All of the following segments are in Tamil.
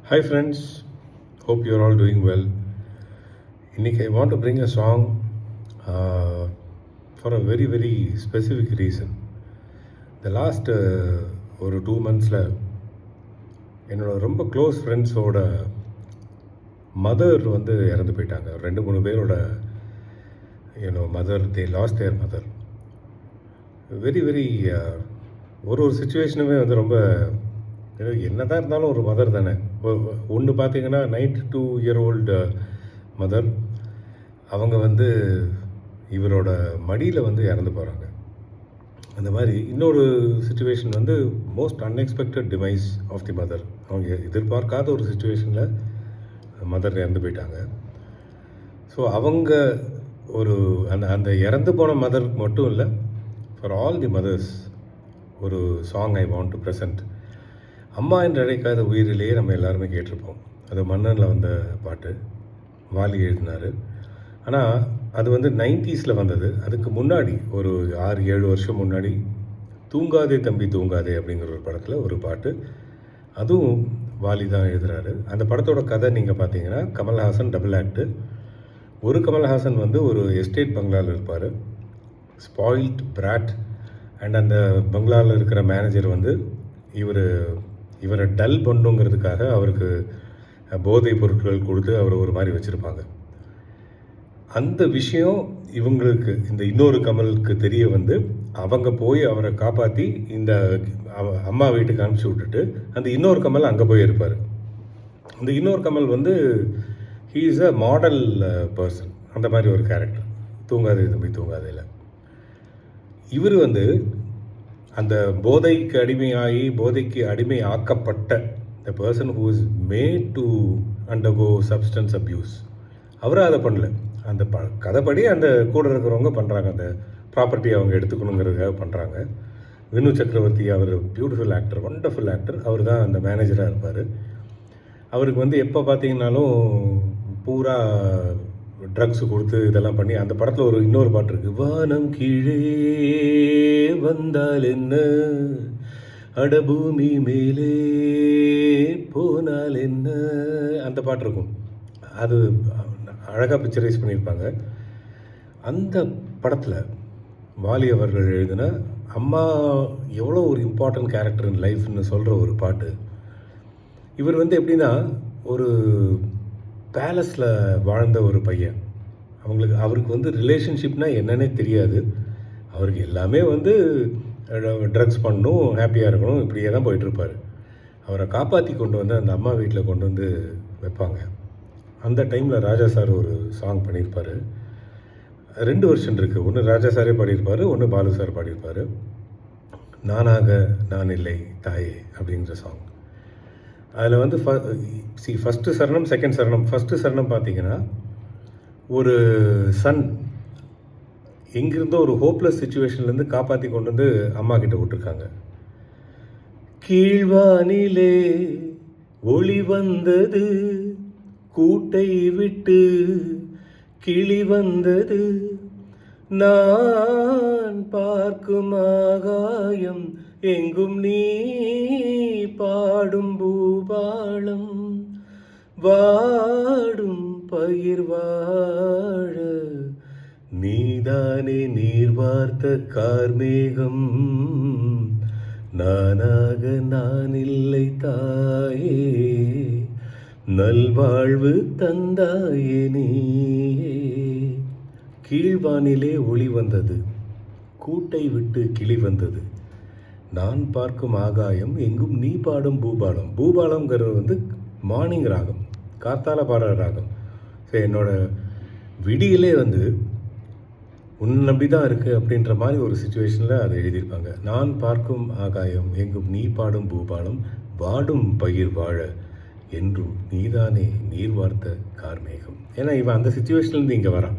Hi friends, hope you're all doing well. I want to bring a song for a very specific reason. The last ஒரு 2 monthsல என்னோட ரொம்ப க்ளோஸ் ஃப்ரெண்ட்ஸோட மதர் வந்து இறந்து போயிட்டாங்க. 2-3 பேரோட mother they lost there mother. Very ஒரு சுச்சுவேஷனுமே வந்து ரொம்ப என்னதான் இருந்தாலும் ஒரு மதர் தானே. ஒன்று பார்த்தீங்கன்னா 92-year-old மதர், அவங்க வந்து இவரோட மடியில் வந்து இறந்து போகிறாங்க. அந்த மாதிரி இன்னொரு சுச்சுவேஷன் வந்து most unexpected device of the mother. அவங்க எதிர்பார்க்காத ஒரு சுச்சுவேஷனில் மதர் இறந்து போயிட்டாங்க. ஸோ அவங்க ஒரு அந்த இறந்து போன மதருக்கு மட்டும் இல்லை, ஃபார் ஆல் தி மதர்ஸ் ஒரு song I want to present. அம்மா என்று அழைக்காத உயிரிலேயே நம்ம எல்லாருமே கேட்டிருப்போம். அது மன்னனில் வந்த பாட்டு, வாலி எழுதினார். ஆனால் அது வந்து 90s வந்தது. அதுக்கு முன்னாடி ஒரு 6-7 வருஷம் முன்னாடி தூங்காதே தம்பி தூங்காதே அப்படிங்கிற ஒரு படத்தில் ஒரு பாட்டு, அதுவும் வாலி தான் எழுதுகிறாரு. அந்த படத்தோட கதை நீங்கள் பார்த்தீங்கன்னா கமல்ஹாசன் டபுள் ஆக்டு. ஒரு கமல்ஹாசன் வந்து ஒரு எஸ்டேட் பங்களாவில் இருப்பார், ஸ்பாயில்ட் பிராட். அண்ட் அந்த பங்களாவில் இருக்கிற மேனேஜர் வந்து இவரை டல் பண்ணுங்கிறதுக்காக அவருக்கு போதைப் பொருட்கள் கொடுத்து அவர் ஒரு மாதிரி வச்சுருப்பாங்க. அந்த விஷயம் இவங்களுக்கு, இந்த இன்னொரு கமலுக்கு தெரிய வந்து அவங்க போய் அவரை காப்பாற்றி இந்த அம்மா வீட்டுக்கு அனுப்பிச்சி விட்டுட்டு அந்த இன்னொரு கமல் அங்கே போய் இருப்பார். அந்த இன்னொரு கமல் வந்து he is a model person, அந்த மாதிரி ஒரு கேரக்டர் தூங்காதே தம்பி தூங்காதையில். இவர் வந்து அந்த போதைக்கு அடிமை ஆக்கப்பட்ட the person who is made to undergo substance abuse. அவரும் அதை பண்ணல. அந்த கதைப்படி அந்த கூட இருக்கிறவங்க பண்ணுறாங்க. அந்த ப்ராப்பர்ட்டியை அவங்க எடுத்துக்கணுங்கிறதுக்காக பண்ணுறாங்க. வினு சக்கரவர்த்தி, அவர் பியூட்டிஃபுல் ஆக்டர், வண்டர்ஃபுல் ஆக்டர். அவர் தான் அந்த மேனேஜராக இருப்பார். அவருக்கு வந்து எப்போ பார்த்தீங்கன்னாலும் பூரா ட்ரக்ஸ் கொடுத்து இதெல்லாம் பண்ணி, அந்த படத்தில் இன்னொரு பாட்டு இருக்குது, வானம் கீழே வந்தால் என்ன, அடபூமி மேலே போனால் என்ன, அந்த பாட்டு இருக்கும். அது அழகாக பிக்சரைஸ் பண்ணியிருப்பாங்க. அந்த படத்தில் வாலி அவர்கள் எழுதின அம்மா எவ்வளோ ஒரு இம்பார்ட்டன்ட் கேரக்டர் இன் லைஃப்னு சொல்கிற ஒரு பாட்டு. இவர் வந்து எப்படின்னா ஒரு பேலஸில் வாழ்ந்த ஒரு பையன். அவருக்கு வந்து ரிலேஷன்ஷிப்னால் என்னன்னே தெரியாது. அவருக்கு எல்லாமே வந்து ட்ரக்ஸ் பண்ணணும், ஹாப்பியாக இருக்கணும், இப்படியே தான் போயிட்டுருப்பார். அவரை காப்பாற்றி கொண்டு வந்து அந்த அம்மா வீட்டில் கொண்டு வந்து வைப்பாங்க. அந்த டைமில் ராஜா சார் ஒரு சாங் பண்ணியிருப்பார். 2 வெர்ஷன் இருக்குது. ஒன்று ராஜா சாரே பாடியிருப்பார், ஒன்று பாலு சார் பாடியிருப்பார். நானாக நான் இல்லை தாயே அப்படிங்கிற சாங். அதில் வந்து ஃபஸ்ட்டு சரணம், செகண்ட் சரணம். ஃபஸ்ட்டு சரணம் பார்த்தீங்கன்னா ஒரு சன் எங்கிருந்தோ ஒரு ஹோப்லெஸ் சுச்சுவேஷன்லேருந்து காப்பாற்றி கொண்டு வந்து அம்மா கிட்ட விட்டுருக்காங்க. கீழ்வானிலே ஒளி வந்தது, கூட்டை விட்டு கிளி வந்தது, நான் பார்க்கும் ஆகாயம் எங்கும் நீ பாடும் பூபாளம், வாடும் பயிர் வாழ நீதானே நீர் வார்த்த கார்மேகம், நானாக நான் இல்லை தாயே, நல்வாழ்வு தந்தாயே நீயே. கீழ்வானிலே ஒளி வந்தது, கூட்டை விட்டு கிளி வந்தது, நான் பார்க்கும் ஆகாயம் எங்கும் நீ பாடும் பூபாலம். பூபாலம்ங்கிறது வந்து மார்னிங் ராகம், காத்தால பாடுற ராகம். ஸோ என்னோட விடியிலே வந்து உன் நம்பி தான் இருக்குது அப்படின்ற மாதிரி ஒரு சுச்சுவேஷனில் அதை எழுதியிருப்பாங்க. நான் பார்க்கும் ஆகாயம் எங்கும் நீ பாடும் பூபாலம், வாடும் பயிர் வாழ என்றும் நீதானே நீர் வார்த்த கார்மேகம். ஏன்னா இவன் அந்த சுச்சுவேஷன்லேருந்து இங்கே வரான்.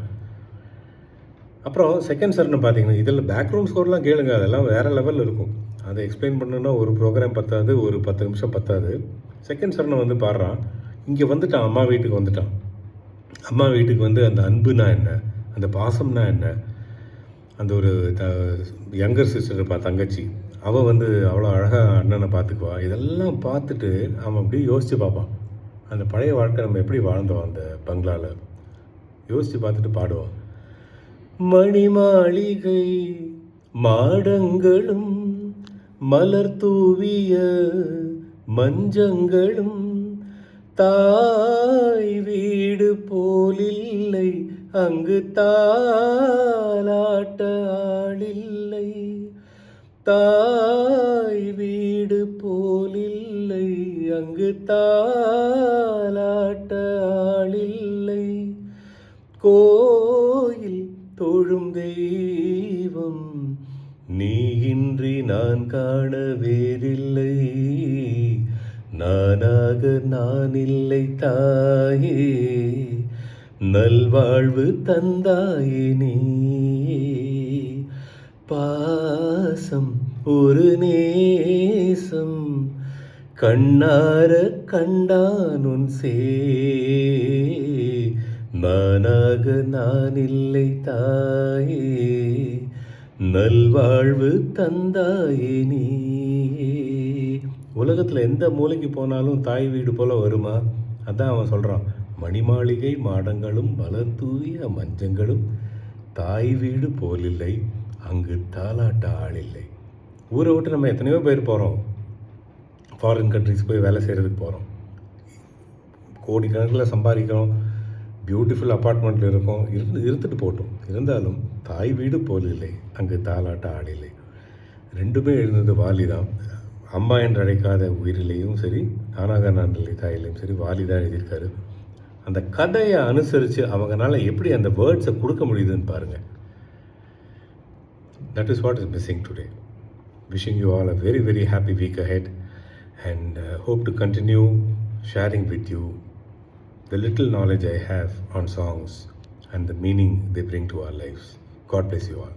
அப்புறம் செகண்ட் சரணம் பார்த்தீங்கன்னா இதில் பேக்ரவுண்ட் ஸ்கோர்லாம் கேளுங்க, அதெல்லாம் வேறு லெவலில் இருக்கும். அதை எக்ஸ்பிளைன் பண்ணணுன்னா ஒரு ப்ரோக்ராம் பத்தாது, ஒரு 10 நிமிஷம் பத்தாது. செகண்ட் சரணம் வந்து பாடுறான், இங்கே வந்துட்டான், அம்மா வீட்டுக்கு வந்துட்டான். அம்மா வீட்டுக்கு வந்து அந்த அன்புனா என்ன, அந்த பாசம்னா என்ன, அந்த ஒரு யங்கர் சிஸ்டர் இருப்பா, தங்கச்சி, அவள் வந்து அவ்வளோ அழகாக அண்ணனை பார்த்துக்குவா. இதெல்லாம் பார்த்துட்டு அவன் அப்படியே யோசித்து பார்ப்பான், அந்த பழைய வாழ்க்கை நம்ம எப்படி வாழ்ந்தோம் அந்த பங்களாவில் யோசித்து பார்த்துட்டு பாடுவோம். மணி மாளிகை மாடங்களும் மலர் தூவிய மஞ்சங்களும் தாய் வீடு போலில்லை, அங்கு தாலாட்ட ஆளில்லை. தாய் வீடு போலில்லை, அங்கு தாலாட்ட ஆளில்லை. கோயில் தொழும் தெய்வம் நீயின்றி நான் காண வேறில்லை. நானாக நான் இல்லை தாயே, நல்வாழ்வு தந்தாயே நீ. பாசம் ஒரு நேசம் கண்ணார கண்டான் உன் சே. நானாக நான் இல்லை தாயே, நல்வாழ்வு தந்தாயே நீ. உலகத்தில் எந்த மூலைக்கு போனாலும் தாய் வீடு போல் வருமா? அதான் அவன் சொல்கிறான். மணிமாளிகை மாடங்களும் மலர் தூவிய மஞ்சங்களும் தாய் வீடு போலில்லை, அங்கு தாலாட்ட ஆளில்லை. ஊரை விட்டு நம்ம எத்தனையோ பேர் போகிறோம், ஃபாரின் கண்ட்ரிஸ் போய் வேலை செய்கிறதுக்கு போகிறோம், கோடிக்கணக்கில் சம்பாதிக்கிறோம், பியூட்டிஃபுல் அப்பார்ட்மெண்ட்டில் இருக்கோம், இருந்துட்டு போட்டோம். இருந்தாலும் தாய் வீடு போலில்லை, அங்கு தாலாட்ட ஆளில்லை. ரெண்டுமே எழுந்தது வாலி தான். அம்மா என்று அழைக்காத உயிரிலையும் சரி, நானாக நான் இல்லை தாயிலையும் சரி, வாலி தான் எழுதியிருக்காரு. அந்த கதையை அனுசரித்து அவங்களால எப்படி அந்த வேர்ட்ஸை கொடுக்க முடியுதுன்னு பாருங்கள். That is what is missing today. Wishing you all a very, very happy week ahead, and hope to continue sharing with you the little knowledge I have on songs and the meaning they bring to our lives. God bless you all.